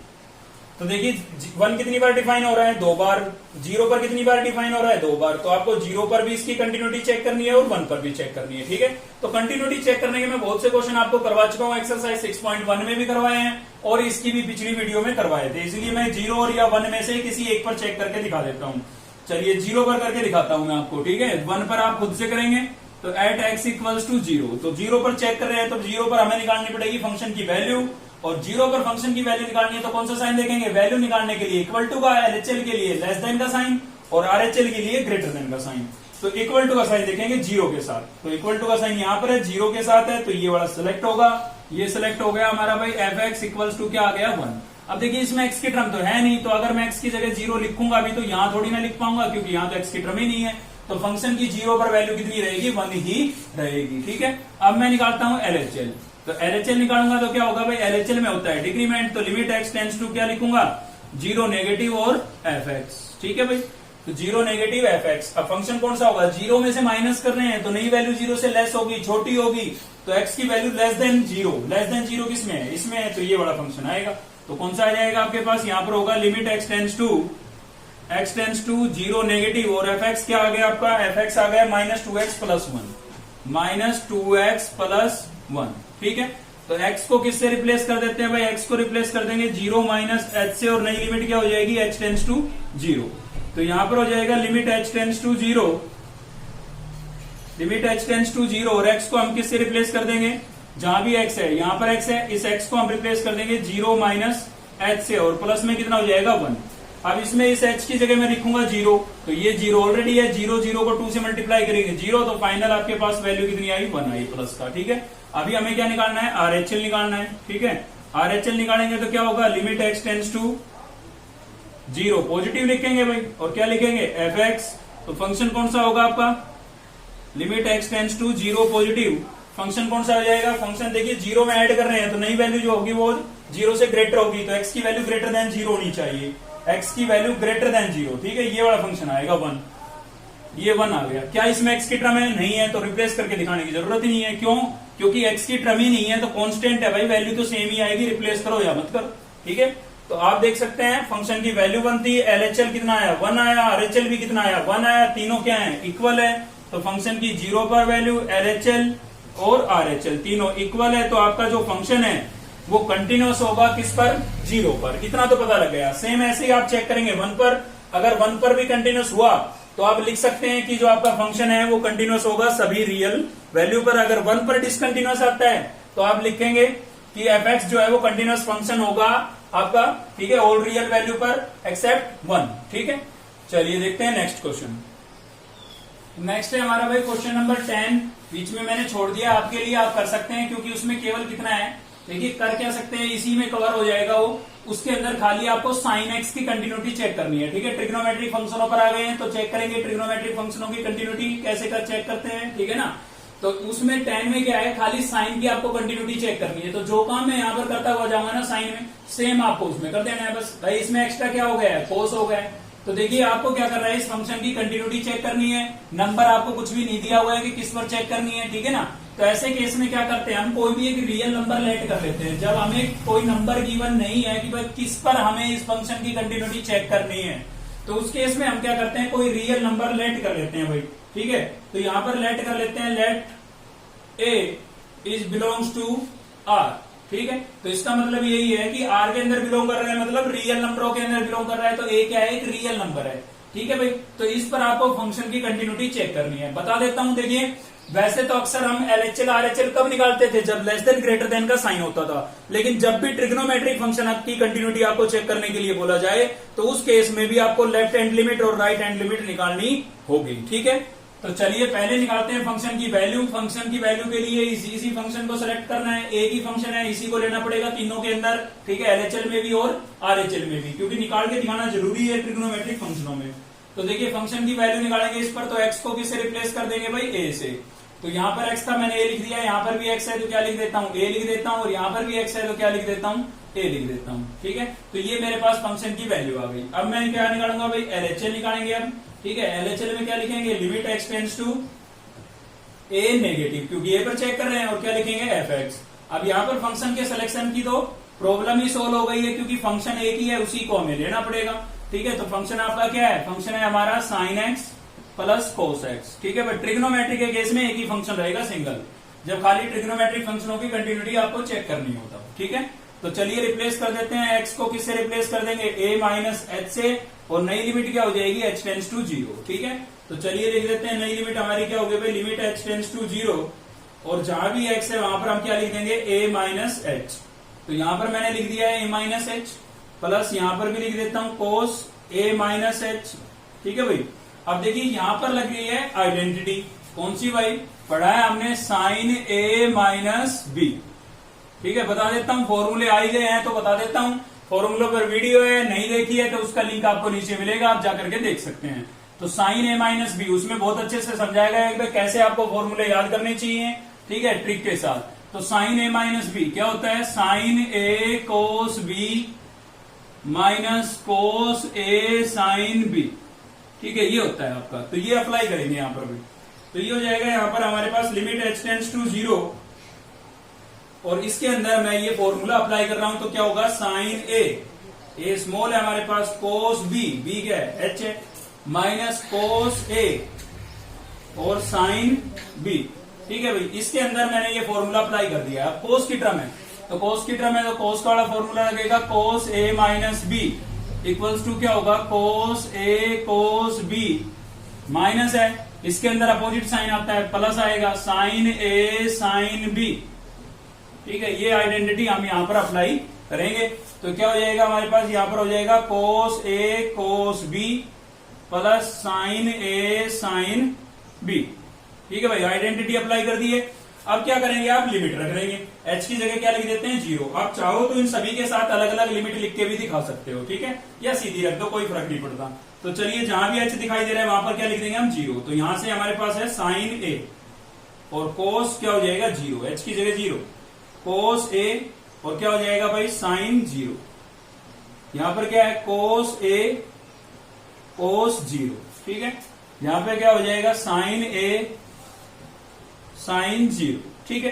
तो देखिए 1 कितनी बार डिफाइन हो रहा है, 2 बार, 0 पर कितनी बार डिफाइन हो रहा है, 2 बार। तो आपको 0 पर भी इसकी कंटिन्यूटी चेक करनी है और 1 पर भी चेक करनी है, ठीक है। तो कंटिन्यूटी चेक करने के मैं बहुत से क्वेश्चन आपको करवा चुका हूं, एक्सरसाइज 6.1 में भी करवाए हैं और इसकी भी पिछली वीडियो में करवाए थे, इसलिए मैं 0 और या 1 में से किसी एक पर चेक करके दिखा देता हूँ। चलिए 0 पर करके दिखाता हूं मैं आपको, ठीक है। 1 पर आप खुद से करेंगे, तो एट x इक्वल्स टू 0, तो 0 पर चेक कर रहे हैं, तो 0 पर हमें निकालनी पड़ेगी फंक्शन की वैल्यू, और 0 पर फंक्शन की वैल्यू निकालनी है तो कौन सा साइन देखेंगे, वैल्यू निकालने के लिए इक्वल टू का, एलएचएल के लिए लेस देन का साइन, और RHL के लिए ग्रेटर देन का साइन। तो इक्वल टू का साइन देखेंगे जीरो के साथ, तो इक्वल टू का साइन यहाँ पर है, जीरो के साथ है, तो ये वाला सिलेक्ट होगा, ये सिलेक्ट हो गया हमारा भाई fx इक्वल्स टू क्या आ गया 1। अब देखिए इसमें x की टर्म तो है नहीं, तो अगर मैं x की जगह जीरो लिखूंगा अभी तो यहाँ थोड़ी ना लिख पाऊंगा क्योंकि यहाँ तो x की टर्म ही नहीं है, तो फंक्शन की जीरो पर वैल्यू कितनी रहेगी 1 ही रहेगी। ठीक है, अब मैं निकालता हूँ LHL, तो LHL निकालूंगा तो क्या होगा भाई, LHL में होता है डिक्रीमेंट, तो लिमिट x टेंड्स टू क्या लिखूंगा, जीरो नेगेटिव और fx। ठीक है भाई, तो जीरो नेगेटिव fx। अब फंक्शन कौन सा होगा, जीरो में से माइनस कर रहे हैं तो नई वैल्यू जीरो से लेस होगी, छोटी होगी, तो x की वैल्यू लेस देन जीरो किसमें है, इसमें है, तो ये बड़ा फंक्शन आएगा। तो कौन सा आ जाएगा आपके पास, यहाँ पर होगा limit x tends to zero negative और fx क्या आ गया आपका, fx आ गया -2x प्लस 1। ठीक है, तो x को किससे रिप्लेस कर देते हैं भाई, x को रिप्लेस कर देंगे जीरो माइनस h से, और नई लिमिट क्या हो जाएगी, h टेंड्स टू जीरो। तो यहां पर हो जाएगा limit h tends to zero, और x को हम किससे रिप्लेस कर देंगे, जहां भी x है, यहां पर x है, इस x को हम रिप्लेस कर देंगे जीरो माइनस h से, और प्लस में कितना हो जाएगा 1। अब इसमें इस h की जगह मैं लिखूंगा जीरो, तो ये जीरो ऑलरेडी है, जीरो को 2 से मल्टीप्लाई करेंगे जीरो, तो फाइनल आपके पास वैल्यू कितनी आई, 1 आई प्लस का। ठीक है, अभी हमें क्या निकालना है, RHL निकालना है। ठीक है, RHL निकालेंगे तो क्या होगा, limit x tends to zero, positive लिखेंगे भाई, और क्या लिखेंगे fx, तो फंक्शन कौन सा होगा आपका, limit x tends to zero positive, function कौन सा हो जाएगा, फंक्शन देखिए जीरो में ऐड कर रहे हैं तो नई वैल्यू जो होगी वो जीरो से ग्रेटर होगी, तो x की वैल्यू ग्रेटर देन जीरो होनी चाहिए, x की वैल्यू ग्रेटर देन जीरो। ठीक है, ये वाला फंक्शन आएगा 1, ये 1 आ गया। क्या इसमें x की टर्म है, नहीं है, तो रिप्लेस करके दिखाने की जरूरत ही नहीं है, क्यों, क्योंकि x की टर्म ही नहीं है, तो कांस्टेंट है भाई, वैल्यू तो सेम ही आएगी, रिप्लेस करो या मत करो। ठीक है, तो आप देख सकते हैं फंक्शन की वैल्यू 1 थी, LHL कितना आया 1 आया, RHL भी कितना आया 1 आया, तीनों क्या है, इक्वल है, तो फंक्शन की जीरो पर वैल्यू LHL और RHL तीनों इक्वल है, तो आपका जो फंक्शन है वो कंटिन्यूअस होगा किस पर, जीरो पर। इतना तो पता लग गया। सेम ऐसे ही आप चेक करेंगे 1 पर, अगर 1 पर भी कंटिन्यूअस हुआ तो आप लिख सकते हैं कि जो आपका फंक्शन है वो कंटिन्यूअस होगा सभी रियल वैल्यू पर। अगर 1 पर डिसकंटिन्यूअस आता है तो आप लिखेंगे कि fx जो है वो कंटिन्यूअस फंक्शन होगा आपका, ठीक है, ऑल रियल वैल्यू पर एक्सेप्ट 1। ठीक है, चलिए देखते हैं नेक्स्ट क्वेश्चन। नेक्स्ट है हमारा भाई क्वेश्चन नंबर 10, बीच में मैंने छोड़ दिया आपके लिए, आप कर सकते हैं क्योंकि उसमें केवल कितना है, देखिए कर क्या सकते हैं, इसी में कवर हो जाएगा वो। उसके अंदर खाली आपको साइन एक्स की कंटिन्यूटी चेक करनी है। ठीक है, ट्रिग्नोमेट्रिक फंक्शनों पर आ गए हैं तो चेक करेंगे ट्रिग्नोमेट्रिक फंक्शनों की कंटिन्यूटी कैसे कर चेक करते हैं। ठीक है ना, तो उसमें 10 में क्या है, खाली साइन की आपको कंटिन्यूटी चेक करनी है। तो जो काम मैं यहाँ पर करता हुआ जाऊंगा ना साइन में, सेम आपको उसमें कर देना है बस। भाई इसमें एक्स्ट्रा क्या हो गया है, कोस हो गया है। तो देखिए आपको क्या कर रहा है, इस फंक्शन की कंटिन्यूटी चेक करनी है। नंबर आपको कुछ भी नहीं दिया हुआ है कि किस पर चेक करनी है। ठीक है ना, तो ऐसे केस में क्या करते हैं, हम कोई भी एक रियल नंबर लेट कर लेते हैं। जब हमें कोई नंबर गिवन नहीं है कि भाई किस पर हमें इस फंक्शन की कंटिन्यूटी चेक करनी है, तो उस केस में हम क्या करते हैं, कोई रियल नंबर लेट कर लेते हैं भाई। ठीक है, तो यहां पर लेट कर लेते हैं, let A is belongs to R. ठीक है, तो इसका मतलब यही है कि आर के अंदर बिलोंग कर रहा है, मतलब रियल नंबरों के अंदर बिलोंग कर रहा है, तो ए क्या है, एक रियल नंबर है। ठीक है भाई, तो इस पर आपको फंक्शन की कंटिन्यूटी चेक करनी है। बता देता हूं, देखिए वैसे तो अक्सर हम LHL RHL कब निकालते थे, जब लेस देन ग्रेटर देन का साइन होता था। लेकिन जब भी ट्रिग्नोमेट्रिक फंक्शन की कंटिन्यूटी आपको चेक करने के लिए बोला जाए तो उस केस में भी आपको लेफ्ट हैंड लिमिट और राइट हैंड लिमिट निकालनी होगी। ठीक है, तो चलिए पहले निकालते हैं फंक्शन की वैल्यू। फंक्शन की वैल्यू के लिए इसी फंक्शन को सेलेक्ट करना है, एक ही फंक्शन है, इसी को लेना पड़ेगा तीनों के अंदर। ठीक है, LHL में भी और RHL में भी, क्योंकि निकाल के दिखाना जरूरी है ट्रिग्नोमेट्रिक फंक्शनों में। तो देखिए फंक्शन की वैल्यू निकालेंगे इस पर, तो x को किससे रिप्लेस कर देंगे भाई, a से। तो यहाँ पर x था, मैंने a लिख दिया, यहाँ पर भी x है तो क्या लिख देता हूँ, a लिख देता हूँ, और यहाँ पर भी x है तो क्या लिख देता हूँ, a लिख देता हूँ। ठीक है, तो ये मेरे पास फंक्शन की वैल्यू आ गई। अब मैं क्या निकालूंगा भाई, LHL निकालेंगे अब। ठीक है, LHL में क्या लिखेंगे, limit x tends to a negative, क्योंकि a पर चेक कर रहे हैं, और क्या लिखेंगे fx। अब यहाँ पर फंक्शन के सिलेक्शन की तो प्रॉब्लम ही सोल्व हो गई है, क्योंकि फंक्शन एक ही है, उसी को हमें लेना पड़ेगा। ठीक है, तो फंक्शन आपका क्या है, फंक्शन है हमारा sign x plus cos x. ठीक है, बट ट्रिग्नोमेट्रिक के केस में एक ही फंक्शन रहेगा सिंगल, जब खाली ट्रिग्नोमेट्रिक फंक्शनों की कंटिन्यूटी आपको चेक करनी होता है। ठीक है, तो चलिए रिप्लेस कर देते हैं, एक्स को किससे रिप्लेस कर देंगे, a माइनस एच से, और नई लिमिट क्या हो जाएगी, h टेंड्स टू जीरो। ठीक है, तो चलिए लिख देते हैं, नई लिमिट हमारी क्या होगी भाई, limit h tends to zero, और जहां भी x है वहां पर हम क्या लिख देंगे, a माइनस एच। तो यहां पर मैंने लिख दिया है a माइनस एच, प्लस यहां पर भी लिख देता हूं कोस a माइनस एच, ठीक है भाई। अब देखिए यहां पर लग रही है आइडेंटिटी, कौन सी भाई, पढ़ा है हमने साइन ए माइनस बी। ठीक है, बता देता हूं, फॉर्मूले आ ही गए हैं तो बता देता हूं। फॉर्मूलों पर वीडियो है, नहीं देखी है तो उसका लिंक आपको नीचे मिलेगा, आप जाकर के देख सकते हैं। तो साइन ए माइनस बी, उसमें बहुत अच्छे से समझाया गया है कि कैसे आपको फॉर्मूले याद करने चाहिए, ठीक है, ट्रिक के साथ। तो साइन ए माइनस बी क्या होता है, sign A cos B minus cos A sine B, ठीक है, ये होता है आपका। तो ये अप्लाई करेंगे यहां पर भी, तो ये हो जाएगा यहां पर हमारे पास लिमिट h टेंड्स टू 0, और इसके अंदर मैं ये फॉर्मूला अप्लाई कर रहा हूं तो क्या होगा, साइन ए स्मॉल है हमारे पास, कोस बी क्या है, h है, माइनस कोस ए और साइन बी, ठीक है भाई। इसके अंदर मैंने ये फॉर्मूला अप्लाई कर दिया। अब कोस की टर्म है तो कोस की टर्म है तो कोस का वाला फॉर्मूला लगेगा, कोस ए माइनस बी इक्वल्स टू क्या होगा, कोस ए कोस बी, माइनस है, इसके अंदर अपोजिट साइन आता है, प्लस आएगा, साइन ए साइन बी, ठीक है। ये आइडेंटिटी हम यहां पर अप्लाई करेंगे तो क्या हो जाएगा हमारे पास, यहां पर हो जाएगा कोस ए कोस बी प्लस साइन ए साइन बी, ठीक है भाई। आइडेंटिटी अप्लाई कर दी है। अब क्या करेंगे, आप लिमिट रख देंगे, h की जगह क्या लिख देते हैं, 0। आप चाहो तो इन सभी के साथ अलग अलग लिमिट लिख के भी दिखा सकते हो, ठीक है, या सीधी रख दो, कोई फर्क नहीं पड़ता। तो चलिए जहां भी h दिखाई दे रहा है वहां पर क्या लिख देंगे हम, 0। तो यहां से हमारे पास है साइन ए और कोस क्या हो जाएगा 0, h की जगह 0, कोस ए और क्या हो जाएगा भाई साइन 0। यहां पर क्या है, कोस ए कोस 0, ठीक है। यहां पे क्या हो जाएगा, साइन ए साइन 0, ठीक है।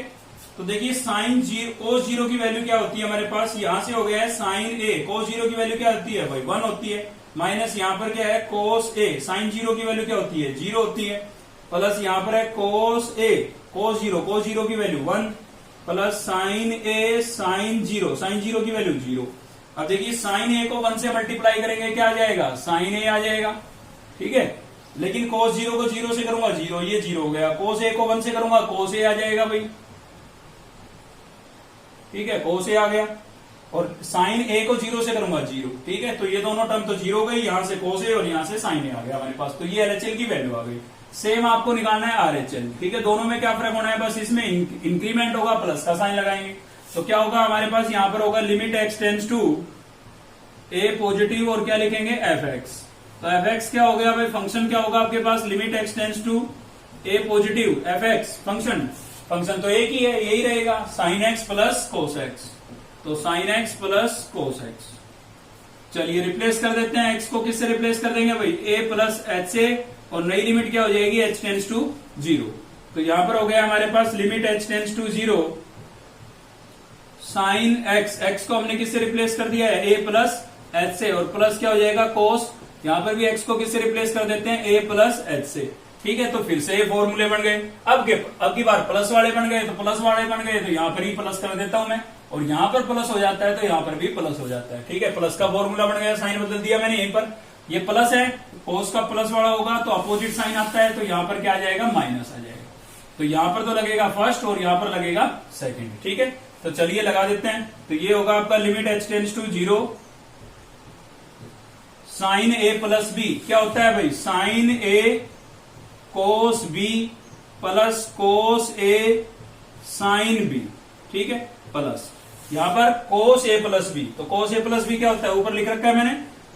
तो देखिए साइन 0 कोस 0 की वैल्यू क्या होती है हमारे पास, यहां से हो गया है साइन ए, कोस 0 की वैल्यू क्या होती है भाई, 1 होती है, माइनस यहां पर क्या है, कोस ए साइन 0 की वैल्यू क्या होती है, 0 होती है, प्लस यहां पर है कोस ए कोस 0 की वैल्यू 1, प्लस साइन ए साइन 0 की वैल्यू 0। अब देखिए साइन ए को 1 से मल्टीप्लाई करेंगे क्या आ जाएगा, साइन ए आ जाएगा, ठीक है। लेकिन कोस 0 को 0 से करूंगा 0, ये 0 हो गया, कोस ए को 1 से करूंगा कोस ए आ जाएगा भाई, ठीक है, कोस ए आ गया, और साइन ए को 0 से करूंगा 0, ठीक है। तो ये दोनों टर्म तो 0 हो गई, यहां से कोस ए और यहां से साइन ए आ गया हमारे पास। तो ये एलएचएल की वैल्यू आ गई। सेम आपको निकालना है आरएचएल, ठीक है। दोनों में क्या फर्क होना है, बस इसमें इंक्रीमेंट होगा, प्लस का साइन लगाएंगे। तो क्या होगा हमारे पास, यहां पर होगा limit x tends to a positive और क्या लिखेंगे एफ एक्स। तो एफ एक्स क्या हो गया भाई, फंक्शन क्या होगा आपके पास, limit x tends to a positive f x, function तो एक ही है, यही रहेगा, sine x plus cos x. तो sine x plus cos x. चलिए रिप्लेस कर देते हैं, x को किससे रिप्लेस कर देंगे भाई, a प्लस एच से, और नई लिमिट क्या हो जाएगी, h टेंड्स टू 0। तो यहां पर हो गया हमारे पास limit h tends to 0, sine x को हमने किससे रिप्लेस कर दिया है, a प्लस एच से, और प्लस क्या हो जाएगा कोस, यहां पर भी x को किससे रिप्लेस कर देते हैं, a प्लस एच से, ठीक है। तो फिर से ये फॉर्मूले बन गए। अब की बार प्लस वाले बन गए, तो प्लस वाले बन गए, तो यहां पर ही प्लस कर देता हूं मैं, और यहां पर प्लस हो जाता है तो यहां पर भी प्लस हो जाता है, ठीक है। प्लस का फॉर्मूला बन गया, साइन बदल दिया मैंने यहीं पर, ये प्लस है, कोस का प्लस वाला होगा तो अपोजिट साइन आता है, तो यहां पर क्या आ जाएगा, माइनस आ जाएगा। तो यहां पर तो लगेगा फर्स्ट और यहां पर लगेगा सेकंड, ठीक है। तो चलिए लगा देते हैं। तो ये होगा आपका limit h tends to 0, sine A plus B क्या होता है भाई, sine A cos B plus cos A sine B, ठीक है, प्लस यहां पर कोस ए प्लस बी। तो कोस ए प्लस बी क्या होता है, ऊपर लिख रखा है मैंने,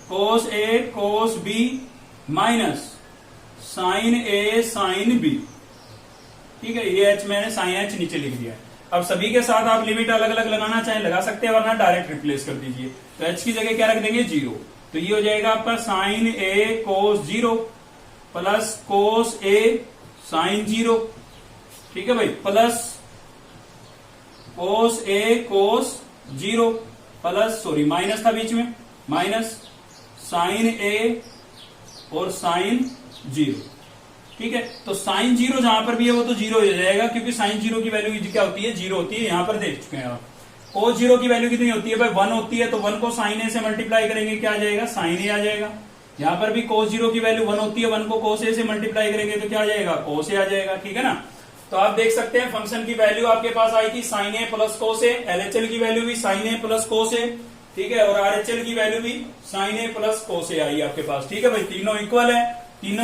कोस ए कोस बी माइनस साइन ए साइन बी, ठीक है। ये एच मैंने साइन एच नीचे लिख दिया है। अब सभी के साथ आप लिमिट अलग अलग लगाना चाहें लगा सकते हैं, वरना डायरेक्ट रिप्लेस कर दीजिए। तो एच की जगह क्या रख देंगे, 0। तो ये हो जाएगा आपका sign A cos 0 plus cos A sign 0, ठीक है भाई, प्लस कोस ए कोस 0 प्लस, सॉरी माइनस था बीच में, माइनस साइन ए और साइन 0, ठीक है। तो साइन 0 जहां पर भी है वो तो 0 हो जाएगा, क्योंकि साइन 0 की वैल्यू क्या होती है, 0 होती है। यहां पर देख चुके हैं आप, कोस 0 की वैल्यू कितनी होती है भाई, 1 होती है। तो 1 को साइन ए से मल्टीप्लाई करेंगे क्या आ जाएगा, साइन ए आ जाएगा। यहां पर भी कोस 0 की वैल्यू 1 होती है, 1 को कोस ए से मल्टीप्लाई करेंगे तो क्या आ जाएगा, कोस ए आ जाएगा, ठीक है ना। तो आप देख सकते हैं फंक्शन की वैल्यू आपके पास आई थी sign A plus cos A, LHL की वैल्यू भी साइन ए प्लस कोस ए, ठीक है, और RHL की वैल्यू भी sin A plus cos A आई आपके पास। ठीक है भाई, तीनों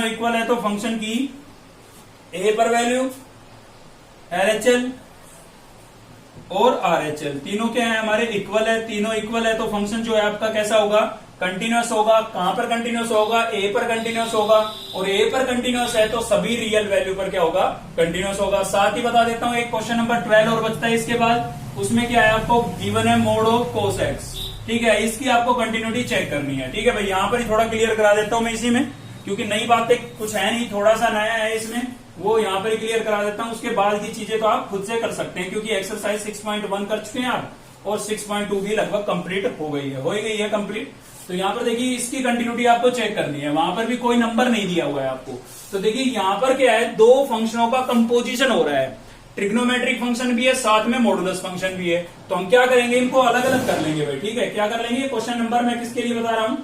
इक्वल है तो फंक्शन की A पर वैल्यू, LHL और RHL तीनों क्या है हमारे इक्वल है, तीनों इक्वल है तो फंक्शन जो है आपका कैसा होगा, कंटिन्यूअस होगा। कहां पर कंटिन्यूअस होगा, A पर कंटिन्यूअस होगा, और A पर कंटिन्यूअस है तो सभी रियल वैल्यू पर क्या होगा, कंटिन्यूअस होगा। साथ ही बता देता हूं एक क्वेश्चन नंबर 12 और बचता है इसके बाद, उसमें क्या है आपको गिवन है मोड ऑफ cos x। ठीक है, इसकी आपको कंटिन्यूटी चेक करनी है। ठीक है भाई, यहां पर ही थोड़ा क्लियर करा देता हूं मैं इसी में, क्योंकि नई बातें कुछ है नहीं, थोड़ा सा नया है इसमें, वो यहां पर क्लियर करा देता हूं। उसके बाद की चीजें तो आप खुद से कर सकते हैं, क्योंकि एक्सरसाइज 6.1 कर चुके हैं आप, और 6.2 भी लगभग कंप्लीट हो गई है कंप्लीट। तो यहाँ पर देखिए इसकी कंटिन्यूटी आपको चेक करनी है, वहां पर भी कोई नंबर नहीं दिया हुआ है आपको। तो देखिए यहाँ पर क्या है, दो फंक्शनों का कंपोजिशन हो रहा है, ट्रिग्नोमेट्रिक फंक्शन भी है, साथ में मॉडुलस फंक्शन भी है। तो हम क्या करेंगे, इनको अलग अलग कर लेंगे भाई। ठीक है, क्या कर लेंगे, क्वेश्चन नंबर मैं किसके लिए बता रहा हूँ,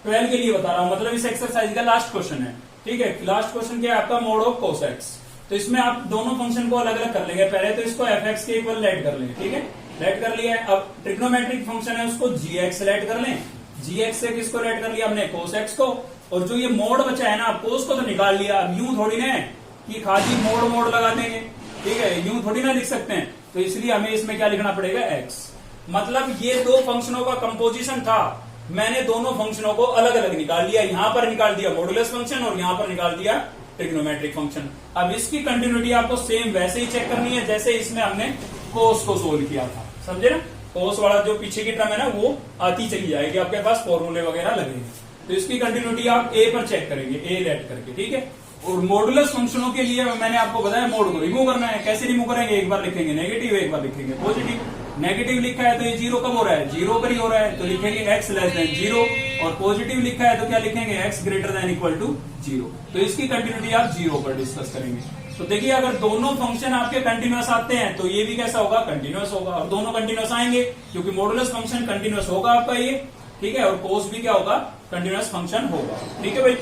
12 के लिए बता रहा हूं, मतलब इस एक्सरसाइज का लास्ट क्वेश्चन है। ठीक है, लास्ट क्वेश्चन क्या है आपका, मोड ऑफ cos x। तो इसमें आप दोनों फंक्शन को अलग अलग कर लेंगे। पहले तो इसको fx के इक्वल लेट कर लेंगे। ठीक है, लेट कर लिया है। अब ट्रिग्नोमेट्रिक फंक्शन है उसको gx लेट कर लें। gx से किसको लेट कर लिया हमने, cos x को। और जो ये मोड बचा है ना, cos को तो निकाल लिया। अब यूं थोड़ी ना है कि खाली मोड लगा देंगे, ठीक है, यूं थोड़ी ना लिख सकते हैं। तो इसलिए हमें इसमें क्या लिखना पड़ेगा, x। मतलब ये दो फंक्शनों का कंपोजिशन था, मैंने दोनों फंक्शनों को अलग अलग निकाल लिया। यहां पर निकाल दिया मॉडुलस फंक्शन और यहां पर निकाल दिया ट्रिग्नोमेट्रिक फंक्शन। अब इसकी कंटिन्यूटी आपको सेम वैसे ही चेक करनी है जैसे इसमें हमने कोस को सोल्व किया था, समझे ना। कोस वाला जो पीछे की टर्म है ना, वो आती चली जाएगी, आपके पास फॉर्मूले वगैरह लगेंगे। तो इसकी कंटिन्यूटी आप ए पर चेक करेंगे, ए लेट करके। ठीक है, और मॉडुलस फंक्शनों के लिए मैंने आपको बताया मोड को रिमूव करना है। कैसे रिमूव करेंगे, एक बार लिखेंगे नेगेटिव, एक बार लिखेंगे पॉजिटिव। नेगेटिव लिखा है तो ये जीरो कब हो रहा है, जीरो पर ही हो रहा है, तो लिखेंगे x लेस देन जीरो। और पॉजिटिव लिखा है तो क्या लिखेंगे, x greater than equal to zero. तो इसकी कंटिन्यूटी आप जीरो पर डिस्कस करेंगे। तो देखिए अगर दोनों फंक्शन आपके कंटिन्यूअस आते हैं तो ये भी कैसा होगा, कंटिन्यूअस होगा। और दोनों कंटिन्यूअस आएंगे क्योंकि मॉडुलस फंक्शन कंटिन्यूअस होगा आपका ये। ठीक है, और कोस भी क्या होगा, कंटिन्यूअस फंक्शन होगा। ठीक है भाई,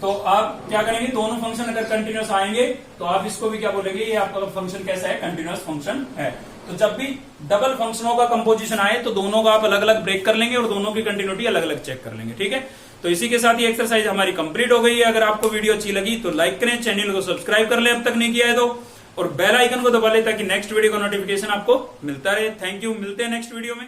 तो आप क्या करेंगे, दोनों फंक्शन अगर कंटिन्यूअस आएंगे तो आप इसको भी क्या बोलेंगे, ये आपका फंक्शन कैसा है, कंटिन्यूअस फंक्शन है। तो जब भी डबल फंक्शनों का कंपोजिशन आए तो दोनों का आप अलग अलग ब्रेक कर लेंगे और दोनों की कंटिन्यूटी अलग अलग चेक कर लेंगे। ठीक है, तो इसी के साथ ये एक्सरसाइज हमारी कंप्लीट हो गई है। अगर आपको वीडियो अच्छी लगी तो लाइक करें, चैनल को सब्सक्राइब कर लें अब तक नहीं किया है तो, और बेल आइकन को दबा लें ताकि नेक्स्ट वीडियो का नोटिफिकेशन आपको मिलता रहे। थैंक यू, मिलते हैं नेक्स्ट वीडियो में।